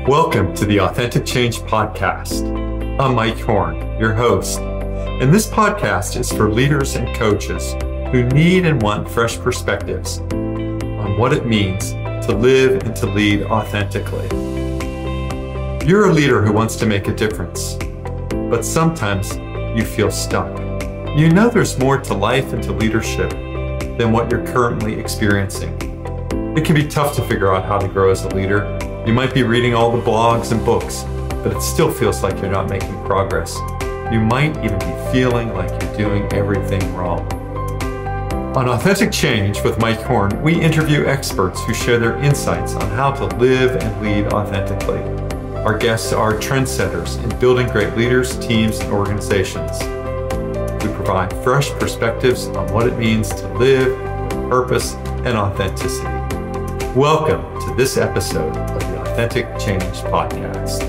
Welcome to the Authentic Change Podcast. I'm Mike Horne, your host, and this podcast is for leaders and coaches who need and want fresh perspectives on what it means to live and to lead authentically. You're a leader who wants to make a difference, but sometimes you feel stuck. You know there's more to life and to leadership than what you're currently experiencing. It can be tough to figure out how to grow as a leader. You might be reading all the blogs and books, but it still feels like you're not making progress. You might even be feeling like you're doing everything wrong. On Authentic Change with Mike Horne, we interview experts who share their insights on how to live and lead authentically. Our guests are trendsetters in building great leaders, teams, and organizations. We provide fresh perspectives on what it means to live with purpose and authenticity. Welcome to this episode of the Authentic Change Podcast.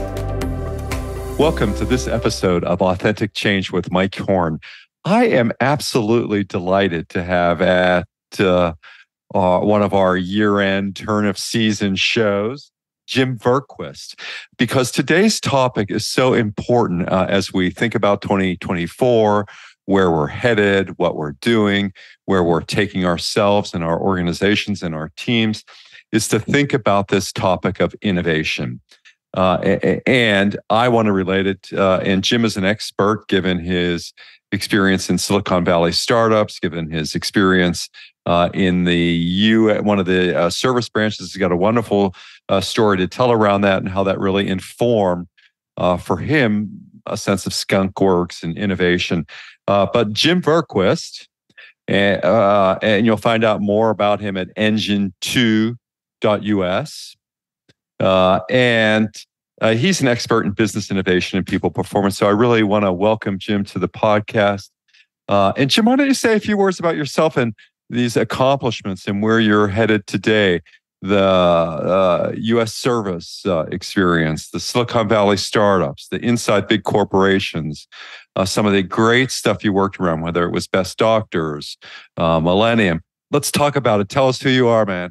Welcome to this episode of Authentic Change with Mike Horne. I am absolutely delighted to have at one of our year-end turn of season shows, Jim Verquist, because today's topic is so important as we think about 2024, where we're headed, what we're doing, where we're taking ourselves and our organizations and our teams, is to think about this topic of innovation. And I want to relate it, and Jim is an expert given his experience in Silicon Valley startups, given his experience in one of the service branches. He's got a wonderful story to tell around that and how that really informed, for him, a sense of skunk works and innovation. But Jim Verquist, and you'll find out more about him at engine2.us. And he's an expert in business innovation and people performance. So I really want to welcome Jim to the podcast. And Jim, why don't you say a few words about yourself and these accomplishments and where you're headed today? The U.S. service experience, the Silicon Valley startups, the inside big corporations, some of the great stuff you worked around, whether it was Best Doctors, Millennium. Let's talk about it. Tell us who you are, man.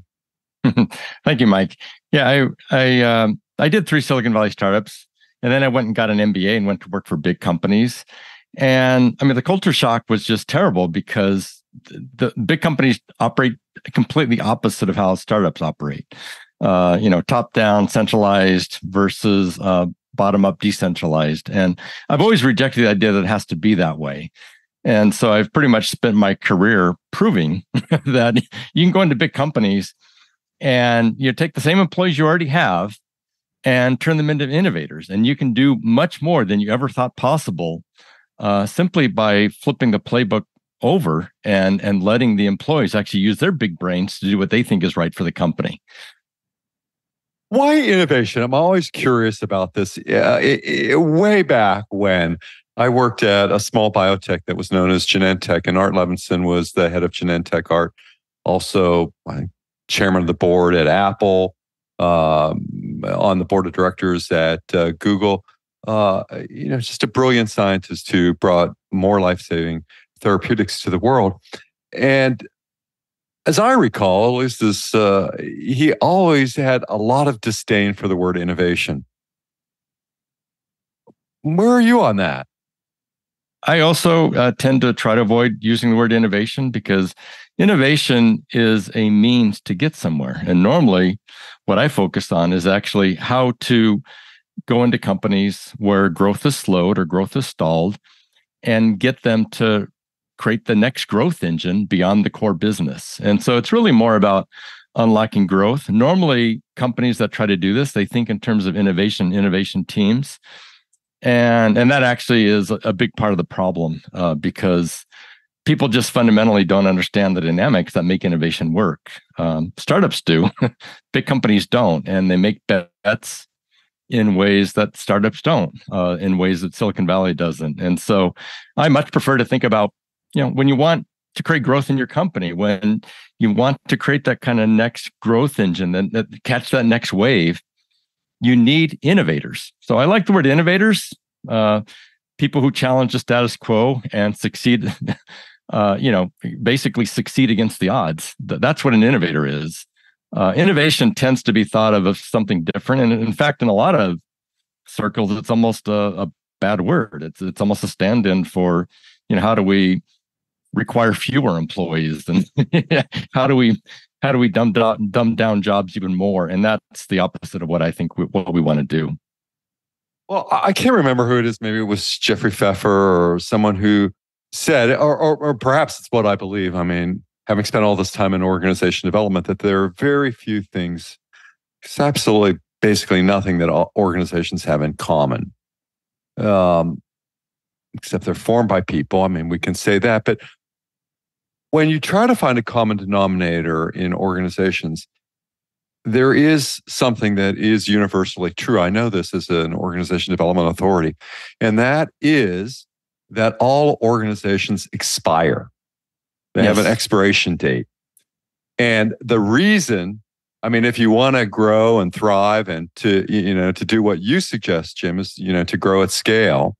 Thank you, Mike. Yeah, I did 3 Silicon Valley startups, and then I went and got an MBA and went to work for big companies. And I mean, the culture shock was just terrible because the big companies operate completely opposite of how startups operate. Top down, centralized versus bottom up, decentralized. And I've always rejected the idea that it has to be that way. And so I've pretty much spent my career proving that you can go into big companies and you take the same employees you already have and turn them into innovators. And you can do much more than you ever thought possible simply by flipping the playbook over and letting the employees actually use their big brains to do what they think is right for the company. Why innovation? I'm always curious about this. Way back when I worked at a small biotech that was known as Genentech, and Art Levinson was the head of Genentech. Art also chairman of the board at Apple, on the board of directors at Google. Just a brilliant scientist who brought more life-saving therapeutics to the world. And as I recall, at least he always had a lot of disdain for the word innovation. Where are you on that? I also tend to try to avoid using the word innovation because innovation is a means to get somewhere. And normally what I focus on is actually how to go into companies where growth is slowed or growth is stalled and get them to create the next growth engine beyond the core business. And so it's really more about unlocking growth. Normally, companies that try to do this, they think in terms of innovation teams. And that actually is a big part of the problem because people just fundamentally don't understand the dynamics that make innovation work. Startups do, big companies don't, and they make bets in ways that startups don't, in ways that Silicon Valley doesn't. And so I much prefer to think about, when you want to create growth in your company, when you want to create that kind of next growth engine, that catch that next wave, you need innovators. So I like the word innovators, people who challenge the status quo and succeed, basically succeed against the odds. That's what an innovator is. Innovation tends to be thought of as something different, and in fact, in a lot of circles, it's almost a bad word. It's almost a stand-in for, how do we require fewer employees, and how do we dumb down jobs even more? And that's the opposite of what I think what we want to do. Well, I can't remember who it is. Maybe it was Jeffrey Pfeffer or someone who said, or perhaps it's what I believe. I mean, having spent all this time in organization development, that there are very few things, it's absolutely basically nothing that all organizations have in common, except they're formed by people. I mean, we can say that, but when you try to find a common denominator in organizations, there is something that is universally true. I know this as an organization development authority, and that is that all organizations expire. They have an expiration date. And the reason, I mean, if you want to grow and thrive and to do what you suggest, Jim, is, to grow at scale,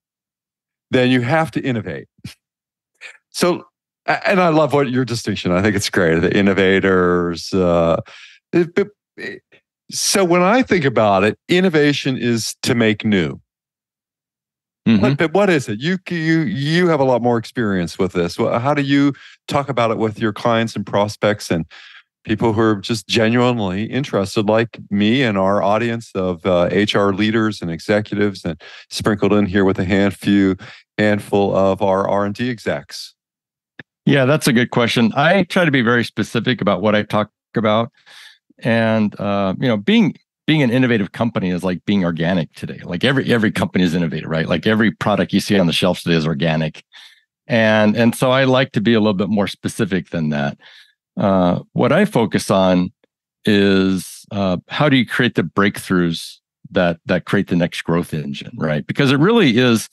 then you have to innovate. So, and I love what your distinction. I think it's great. The innovators. So when I think about it, innovation is to make new. Mm-hmm. But what is it? You have a lot more experience with this. How do you talk about it with your clients and prospects and people who are just genuinely interested, like me and our audience of HR leaders and executives, and sprinkled in here with a handful of our R&D execs? Yeah, that's a good question. I try to be very specific about what I talk about, and being an innovative company is like being organic today. Like every company is innovative, right? Like every product you see on the shelves today is organic. And so I like to be a little bit more specific than that. What I focus on is how do you create the breakthroughs that create the next growth engine, right? Because it really is,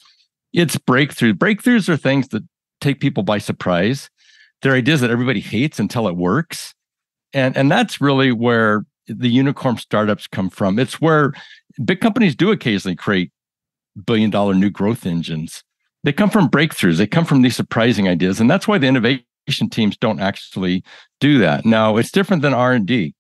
it's breakthrough. Breakthroughs are things that take people by surprise. They're ideas that everybody hates until it works. And that's really where the unicorn startups come from. It's where big companies do occasionally create billion-dollar new growth engines. They come from breakthroughs. They come from these surprising ideas. And that's why the innovation teams don't actually do that. Now, it's different than R&D.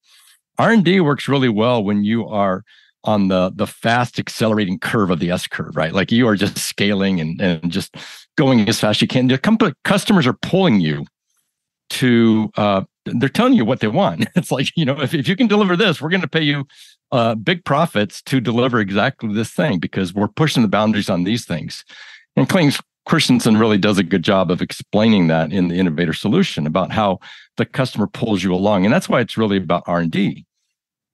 R&D works really well when you are on the fast accelerating curve of the S curve, right? Like you are just scaling and just going as fast as you can. The customers are pulling you to, they're telling you what they want. It's like, if you can deliver this, we're going to pay you big profits to deliver exactly this thing because we're pushing the boundaries on these things. And Clayton Christensen really does a good job of explaining that in the Innovator Solution about how the customer pulls you along. And that's why it's really about R&D.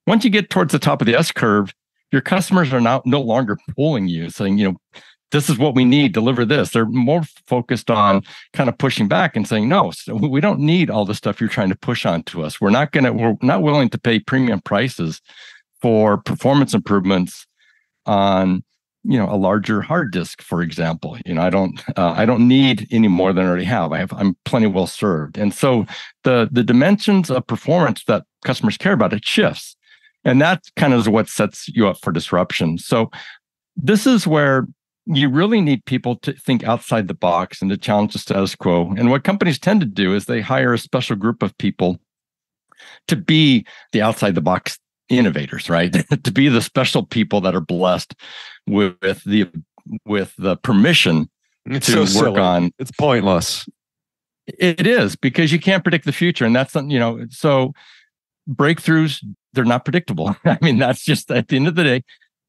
Once you get towards the top of the S curve, your customers are now no longer pulling you, saying, this is what we need, deliver this. They're more focused on kind of pushing back and saying, no, so we don't need all the stuff you're trying to push onto us. We're not willing to pay premium prices for performance improvements on, a larger hard disk, for example. I don't need any more than I already have. I'm plenty well served. And so the dimensions of performance that customers care about, it shifts. And that kind of is what sets you up for disruption. So this is where you really need people to think outside the box and to challenge the status quo. And what companies tend to do is they hire a special group of people to be the outside the box innovators, right? To be the special people that are blessed with the permission to work on. It's pointless. It is, because you can't predict the future. And that's, so breakthroughs, they're not predictable. I mean, that's just, at the end of the day,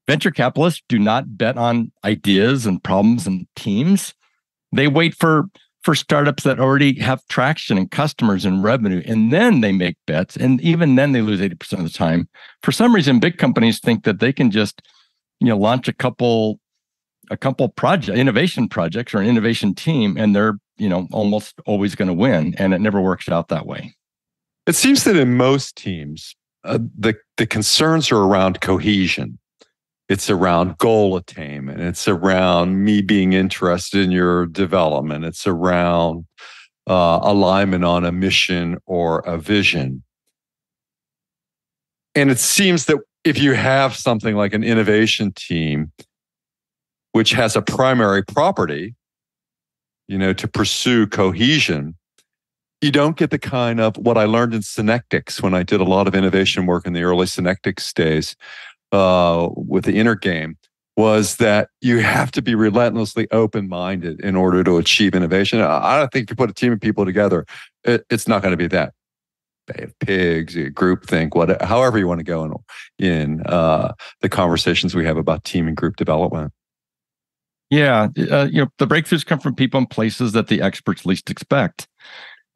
venture capitalists do not bet on ideas and problems and teams. They wait for startups that already have traction and customers and revenue, and then they make bets. And even then they lose 80% of the time. For some reason, big companies think that they can just, launch a couple innovation projects or an innovation team, and they're, almost always going to win. And it never works out that way. It seems that in most teams, the concerns are around cohesion. It's around goal attainment. It's around me being interested in your development. It's around alignment on a mission or a vision. And it seems that if you have something like an innovation team, which has a primary property, to pursue cohesion, you don't get the kind of what I learned in synectics when I did a lot of innovation work in the early synectics days with the inner game, was that you have to be relentlessly open-minded in order to achieve innovation. I don't think if you put a team of people together, it's not going to be that. Bay of Pigs, groupthink, whatever, however you want to go in the conversations we have about team and group development. Yeah, the breakthroughs come from people and places that the experts least expect.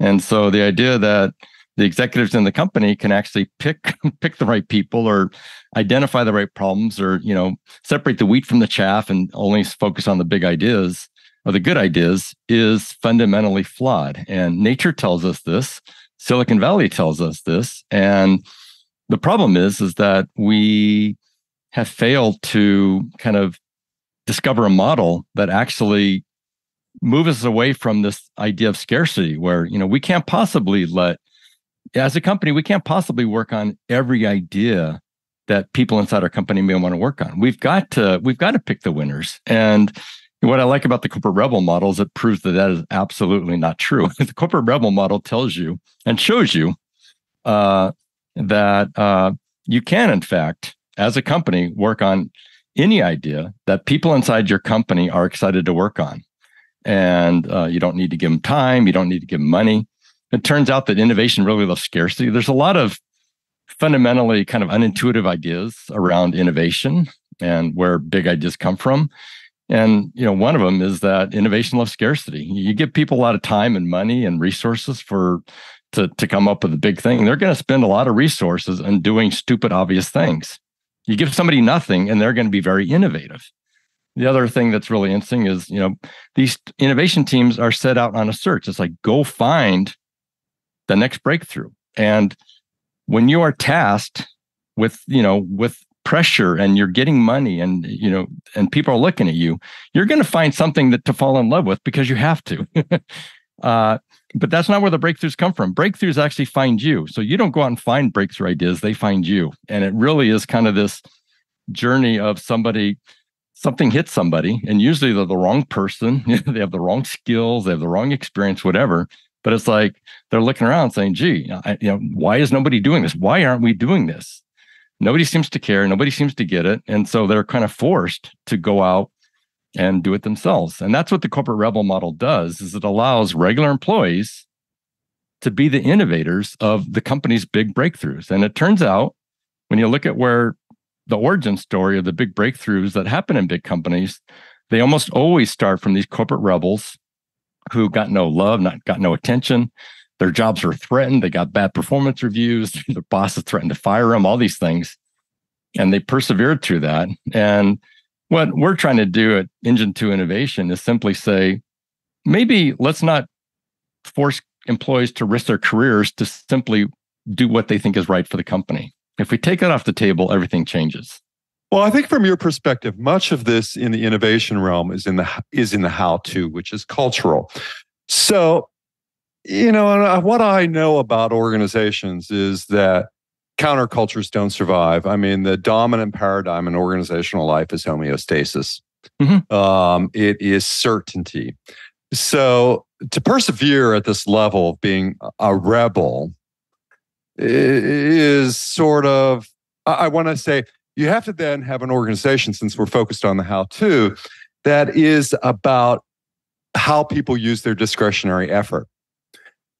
And so the idea that the executives in the company can actually pick the right people or identify the right problems or, separate the wheat from the chaff and only focus on the big ideas or the good ideas is fundamentally flawed. And nature tells us this. Silicon Valley tells us this. And the problem is that we have failed to kind of discover a model that actually moves us away from this idea of scarcity where, we can't possibly as a company, we can't possibly work on every idea that people inside our company may want to work on. We've got to pick the winners. And what I like about the corporate rebel model is it proves that is absolutely not true. The corporate rebel model tells you and shows you that you can, in fact, as a company, work on any idea that people inside your company are excited to work on. And you don't need to give them time. You don't need to give them money. It turns out that innovation really loves scarcity. There's a lot of fundamentally kind of unintuitive ideas around innovation and where big ideas come from. And, one of them is that innovation loves scarcity. You give people a lot of time and money and resources to come up with a big thing. They're going to spend a lot of resources on doing stupid, obvious things. You give somebody nothing and they're going to be very innovative. The other thing that's really interesting is, these innovation teams are set out on a search. It's like, go find the next breakthrough. And when you are tasked with pressure and you're getting money and, and people are looking at you, you're going to find something to fall in love with because you have to. But that's not where the breakthroughs come from. Breakthroughs actually find you. So you don't go out and find breakthrough ideas, they find you. And it really is kind of this journey of something hits somebody, and usually they're the wrong person. They have the wrong skills, they have the wrong experience, whatever. But it's like they're looking around saying, gee, why is nobody doing this? Why aren't we doing this? Nobody seems to care. Nobody seems to get it. And so they're kind of forced to go out and do it themselves. And that's what the corporate rebel model does, is it allows regular employees to be the innovators of the company's big breakthroughs. And it turns out, when you look at where the origin story of the big breakthroughs that happen in big companies, they almost always start from these corporate rebels who got no love, got no attention. Their jobs were threatened. They got bad performance reviews. Their bosses threatened to fire them, all these things. And they persevered through that. And what we're trying to do at Engine 2 Innovation is simply say, maybe let's not force employees to risk their careers to simply do what they think is right for the company. If we take that off the table, everything changes. Well, I think from your perspective, much of this in the innovation realm is in the how-to, which is cultural. So, what I know about organizations is that countercultures don't survive. I mean, the dominant paradigm in organizational life is homeostasis. Mm-hmm. It is certainty. So, to persevere at this level of being a rebel is sort of, I want to say, you have to then have an organization, since we're focused on the how-to, that is about how people use their discretionary effort.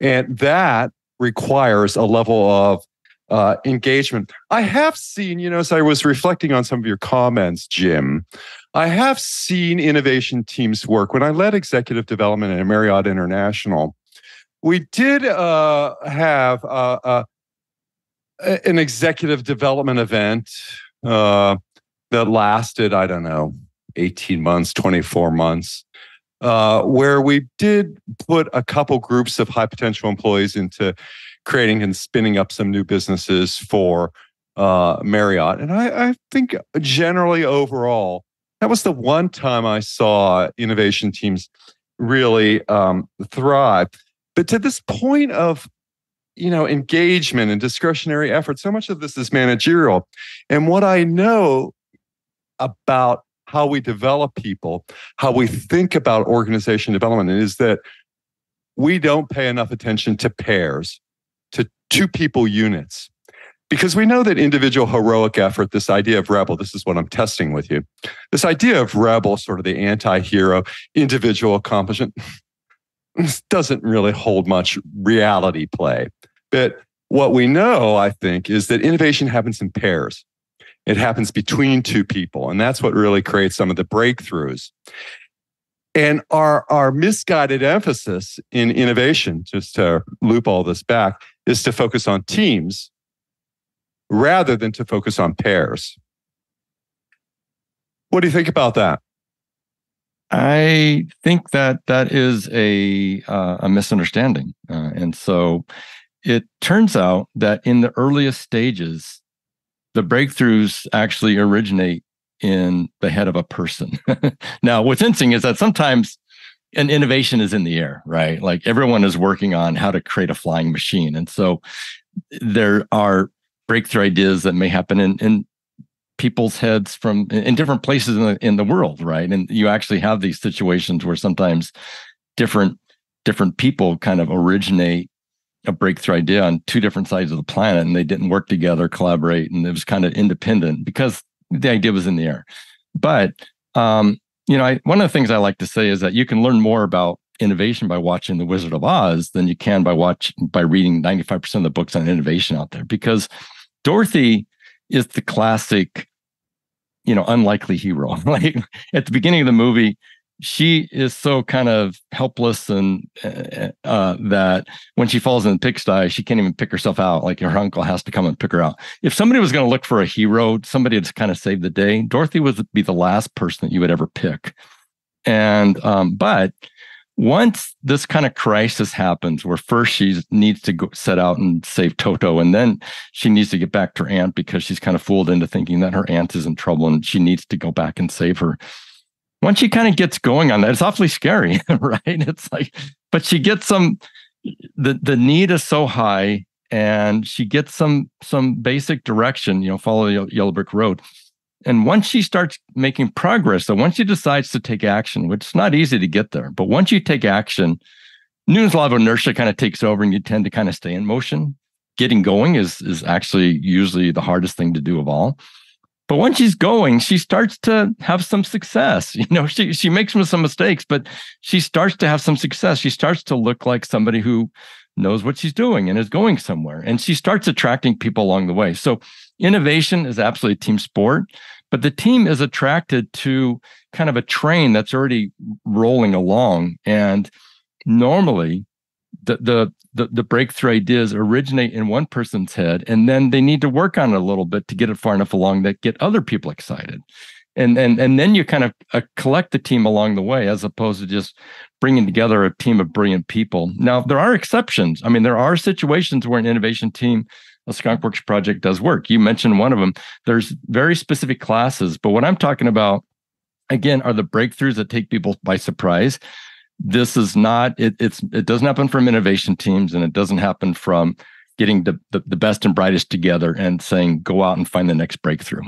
And that requires a level of engagement. I have seen, as I was reflecting on some of your comments, Jim, I have seen innovation teams work. When I led executive development at Marriott International, we did have an executive development event that lasted, 18 months, 24 months, where we did put a couple groups of high potential employees into creating and spinning up some new businesses for Marriott. And I think generally overall, that was the one time I saw innovation teams really thrive. But to this point of engagement and discretionary effort, so much of this is managerial. And what I know about how we develop people, how we think about organization development, is that we don't pay enough attention to pairs, to two people units. Because we know that individual heroic effort, this idea of rebel, this is what I'm testing with you. This idea of rebel, sort of the anti-hero, individual accomplishment, doesn't really hold much reality play. But what we know, I think, is that innovation happens in pairs. It happens between two people. And that's what really creates some of the breakthroughs. And our misguided emphasis in innovation, just to loop all this back, is to focus on teams rather than to focus on pairs. What do you think about that? I think that is a misunderstanding. And so it turns out that in the earliest stages, the breakthroughs actually originate in the head of a person. Now, what's interesting is that sometimes an innovation is in the air, right? Like everyone is working on how to create a flying machine. And so there are breakthrough ideas that may happen in people's heads in different places in the world, right? And you actually have these situations where sometimes different people kind of originate a breakthrough idea on two different sides of the planet, and they didn't work together, collaborate, and it was kind of independent because the idea was in the air. But one of the things I like to say is that you can learn more about innovation by watching The Wizard of Oz than you can by reading 95% of the books on innovation out there, because Dorothy is the classic, unlikely hero. Like at the beginning of the movie, she is so kind of helpless and that when she falls in the pigsty, she can't even pick herself out. Like her uncle has to come and pick her out. If somebody was going to look for a hero, somebody to kind of save the day, Dorothy would be the last person that you would ever pick. And but once this kind of crisis happens, where first she needs to go set out and save Toto, and then she needs to get back to her aunt because she's kind of fooled into thinking that her aunt is in trouble and she needs to go back and save her. Once she kind of gets going on that, it's awfully scary, right? It's like, but she gets the need is so high, and she gets some basic direction, follow the yellow brick road. And once she starts making progress, so once she decides to take action, which is not easy to get there, but once you take action, Newton's law of inertia kind of takes over and you tend to kind of stay in motion. Getting going is actually usually the hardest thing to do of all. But once she's going, she starts to have some success. She makes some mistakes, but she starts to have some success. She starts to look like somebody who knows what she's doing and is going somewhere. And she starts attracting people along the way. So innovation is absolutely a team sport, but the team is attracted to kind of a train that's already rolling along. And normally the breakthrough ideas originate in one person's head, and then they need to work on it a little bit to get it far enough along that get other people excited. And then you kind of collect the team along the way, as opposed to just bringing together a team of brilliant people. Now, there are exceptions. I mean, there are situations where an innovation team, a Skunkworks project, does work. You mentioned one of them. There's very specific classes, but what I'm talking about, again, are the breakthroughs that take people by surprise. This is not, it doesn't happen from innovation teams, and it doesn't happen from getting the best and brightest together and saying, go out and find the next breakthrough.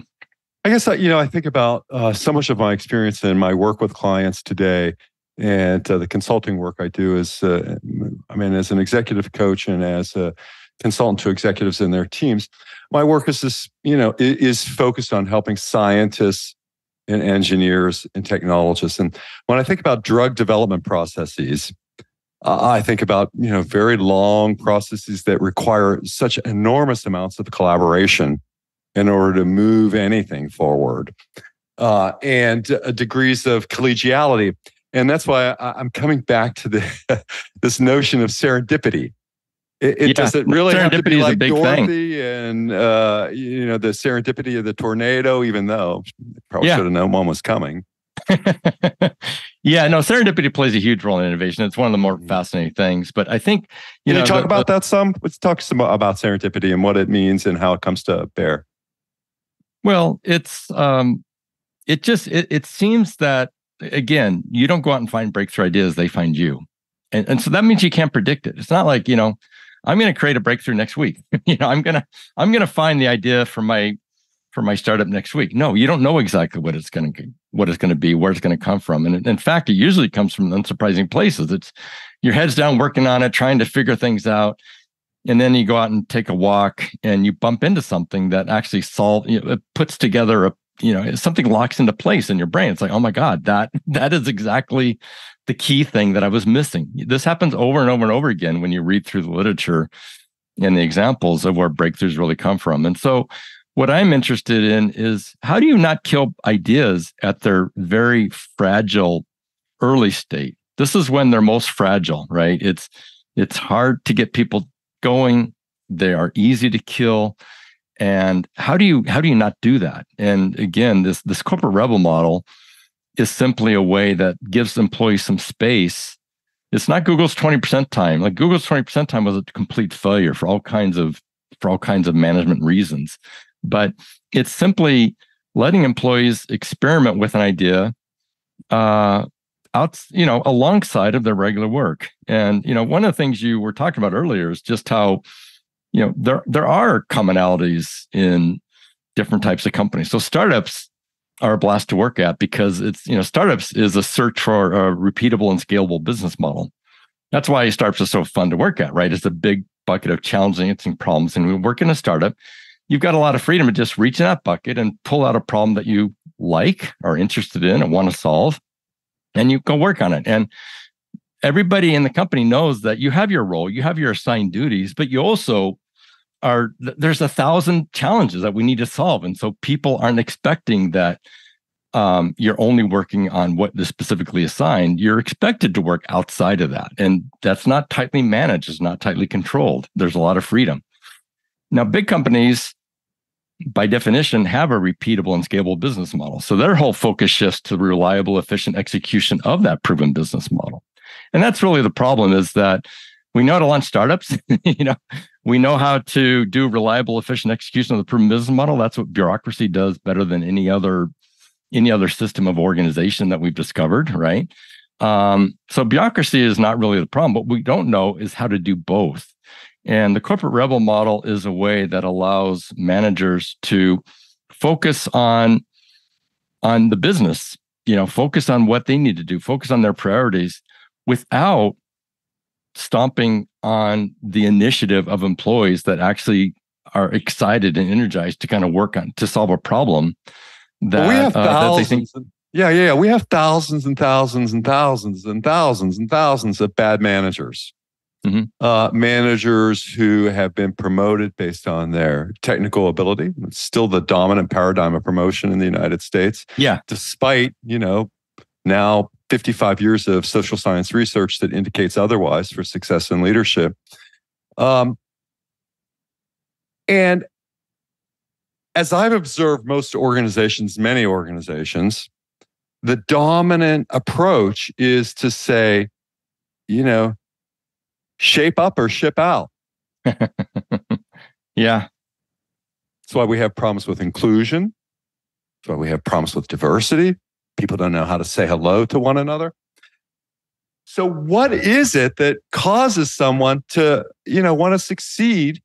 I guess, I think about so much of my experience in my work with clients today, and the consulting work I do is, as an executive coach and as a consultant to executives and their teams, my work is focused on helping scientists and engineers and technologists. And when I think about drug development processes, I think about, very long processes that require such enormous amounts of collaboration in order to move anything forward, and degrees of collegiality. And that's why I'm coming back to this notion of serendipity. Does it really have to be like Dorothy and the serendipity of the tornado, even though probably should have known one was coming. Yeah, no, serendipity plays a huge role in innovation. It's one of the more fascinating things. But I think Can you talk about that some? Let's talk some about serendipity and what it means and how it comes to bear. Well, it seems that, again, you don't go out and find breakthrough ideas, they find you. And so that means you can't predict it. It's not like, I'm going to create a breakthrough next week. I'm going to find the idea for my startup next week. No, you don't know exactly what it's going to be, where it's going to come from. And in fact, it usually comes from unsurprising places. It's, your head's down working on it, trying to figure things out. And then you go out and take a walk and you bump into something that actually it puts together something locks into place in your brain. It's like, oh my God, that is exactly the key thing that I was missing. This happens over and over and over again when you read through the literature and the examples of where breakthroughs really come from. And so what I'm interested in is, how do you not kill ideas at their very fragile early state? This is when they're most fragile, right? It's hard to get people going. They are easy to kill. And how do you not do that? And again, this corporate rebel model is simply a way that gives employees some space. It's not Google's 20% time. Like, Google's 20% time was a complete failure for all kinds of management reasons. But it's simply letting employees experiment with an idea alongside of their regular work. And one of the things you were talking about earlier is just how there are commonalities in different types of companies. So startups are a blast to work at because startups is a search for a repeatable and scalable business model. That's why startups are so fun to work at, right? It's a big bucket of challenging problems. And when we work in a startup, you've got a lot of freedom to just reach in that bucket and pull out a problem that you like, are interested in, and want to solve, and you go work on it. And everybody in the company knows that you have your role, you have your assigned duties, but you also there's 1,000 challenges that we need to solve. And so people aren't expecting that you're only working on what is specifically assigned. You're expected to work outside of that. And that's not tightly managed, it's not tightly controlled. There's a lot of freedom. Now, big companies, by definition, have a repeatable and scalable business model. So their whole focus shifts to the reliable, efficient execution of that proven business model. And that's really the problem, is that we know how to launch startups. We know how to do reliable, efficient execution of the proven business model. That's what bureaucracy does better than any other system of organization that we've discovered, right? So bureaucracy is not really the problem. What we don't know is how to do both. And the corporate rebel model is a way that allows managers to focus on the business, focus on what they need to do, focus on their priorities, without stomping on the initiative of employees that actually are excited and energized to kind of work on, to solve a problem that, we have thousands. That they think, we have thousands and thousands and thousands and thousands and thousands of bad managers. Mm-hmm. Managers who have been promoted based on their technical ability. It's still the dominant paradigm of promotion in the United States. Yeah. Despite, now 55 years of social science research that indicates otherwise for success in leadership. And as I've observed many organizations, the dominant approach is to say, shape up or ship out. Yeah. That's why we have problems with inclusion. That's why we have problems with diversity. People don't know how to say hello to one another. So what is it that causes someone to, want to succeed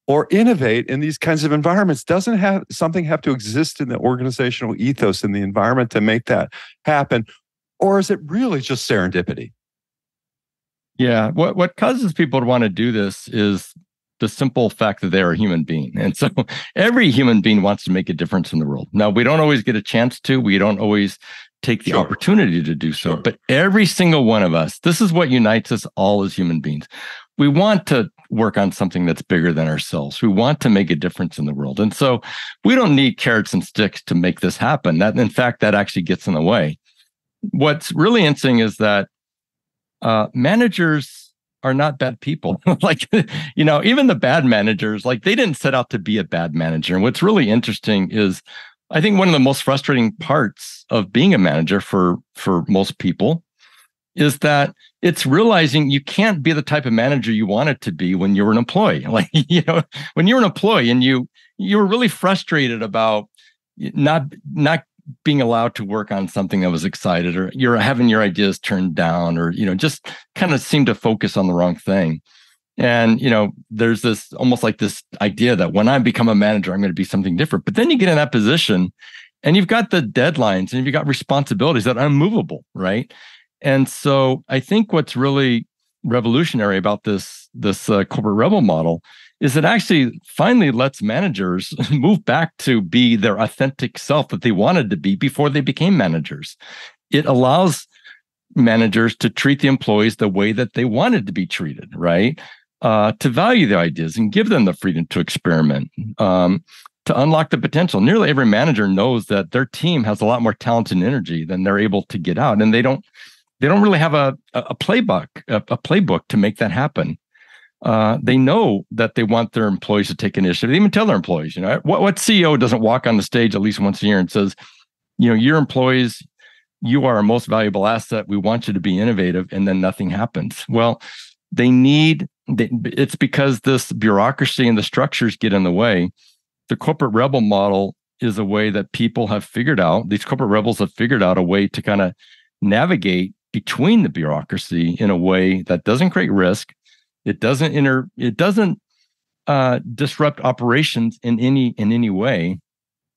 or innovate in these kinds of environments? Doesn't something have to exist in the organizational ethos, in the environment, to make that happen? Or is it really just serendipity? Yeah. What causes people to want to do this is the simple fact that they're a human being. And so every human being wants to make a difference in the world. Now, we don't always get a chance to, we don't always take the opportunity to do so, but every single one of us, this is what unites us all as human beings. We want to work on something that's bigger than ourselves. We want to make a difference in the world. And so we don't need carrots and sticks to make this happen. In fact, that actually gets in the way. What's really interesting is that managers are not bad people. Even the bad managers, they didn't set out to be a bad manager. And what's really interesting is, I think one of the most frustrating parts of being a manager for most people is that it's realizing you can't be the type of manager you wanted to be when you were an employee. When you were an employee and you were really frustrated about not being allowed to work on something that was excited, or you're having your ideas turned down, or, just kind of seem to focus on the wrong thing. And, there's this almost like this idea that when I become a manager, I'm going to be something different. But then you get in that position and you've got the deadlines and you've got responsibilities that are unmovable, right? And so I think what's really revolutionary about this corporate rebel model is it actually finally lets managers move back to be their authentic self that they wanted to be before they became managers. It allows managers to treat the employees the way that they wanted to be treated, right? To value their ideas and give them the freedom to experiment, to unlock the potential. Nearly every manager knows that their team has a lot more talent and energy than they're able to get out, and they don't really have a playbook to make that happen. They know that they want their employees to take initiative. They even tell their employees, what CEO doesn't walk on the stage at least once a year and says, your employees, you are our most valuable asset. We want you to be innovative, and then nothing happens. Well, it's because this bureaucracy and the structures get in the way. The corporate rebel model is a way that people have figured out. These corporate rebels have figured out a way to kind of navigate between the bureaucracy in a way that doesn't create risk. It doesn't disrupt operations in any way,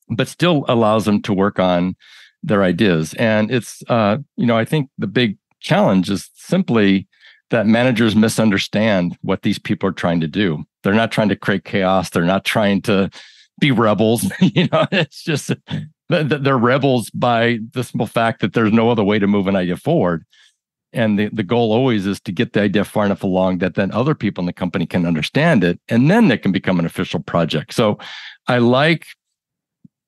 but still allows them to work on their ideas. And it's I think the big challenge is simply that managers misunderstand what these people are trying to do. They're not trying to create chaos. They're not trying to be rebels. It's just they're rebels by the simple fact that there's no other way to move an idea forward. And the goal always is to get the idea far enough along that then other people in the company can understand it, and then it can become an official project. So I like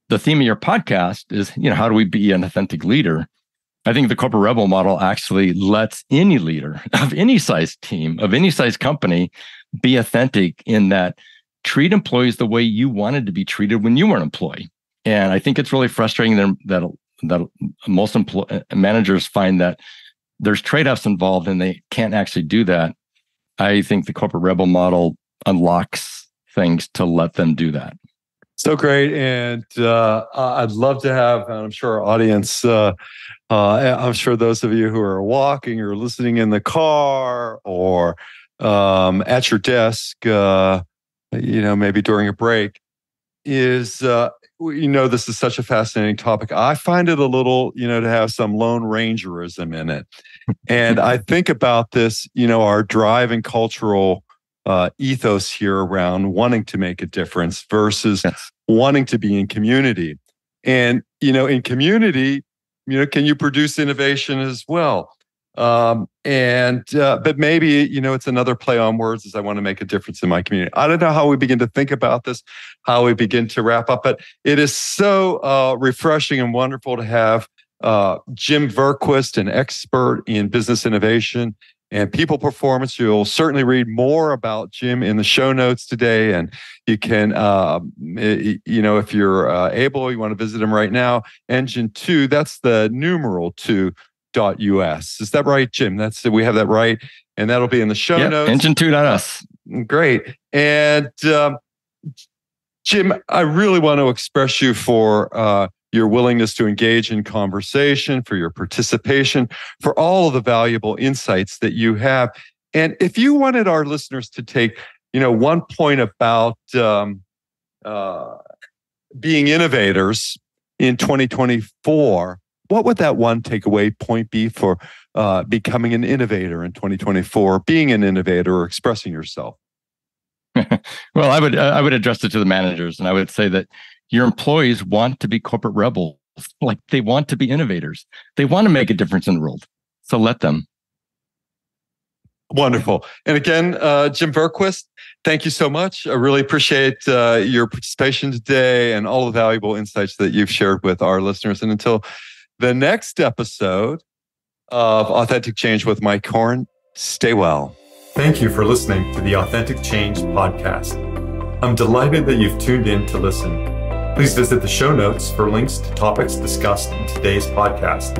the theme of your podcast is, how do we be an authentic leader? I think the corporate rebel model actually lets any leader of any size team, of any size company, be authentic in that treat employees the way you wanted to be treated when you were an employee. And I think it's really frustrating that most managers find that there's trade-offs involved and they can't actually do that. I think the corporate rebel model unlocks things to let them do that. So great. And I'd love to have, and I'm sure our audience, I'm sure those of you who are walking or listening in the car or at your desk, maybe during a break, is, this is such a fascinating topic. I find it a little, to have some Lone Rangerism in it. And I think about this, our drive and cultural ethos here around wanting to make a difference versus wanting to be in community. And, in community, can you produce innovation as well? But maybe, it's another play on words as I want to make a difference in my community. I don't know how we begin to think about this, how we begin to wrap up, but it is so refreshing and wonderful to have Jim Verquist, an expert in business innovation and people performance. You'll certainly read more about Jim in the show notes today. And you can, if you're able, you want to visit him right now. Engine 2, that's the numeral 2.us. Is that right, Jim? We have that right. And that'll be in the show notes. Engine2.us. Great. And Jim, I really want to express you for your willingness to engage in conversation, for your participation, for all of the valuable insights that you have. And if you wanted our listeners to take, one point about being innovators in 2024, what would that one takeaway point be for becoming an innovator in 2024, being an innovator or expressing yourself? Well, I would address it to the managers, and I would say that your employees want to be corporate rebels. Like, they want to be innovators. They want to make a difference in the world. So let them. Wonderful. And again, Jim Verquist, thank you so much. I really appreciate your participation today and all the valuable insights that you've shared with our listeners. And until the next episode of Authentic Change with Mike Horne, stay well. Thank you for listening to the Authentic Change podcast. I'm delighted that you've tuned in to listen. Please visit the show notes for links to topics discussed in today's podcast.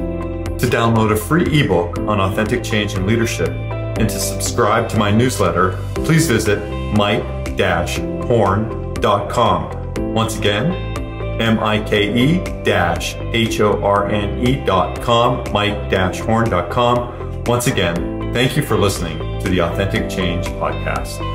To download a free ebook on authentic change and leadership and to subscribe to my newsletter, please visit mike-horne.com. Once again, mike-horne.com, mike-horne.com. Once again, thank you for listening to the Authentic Change podcast.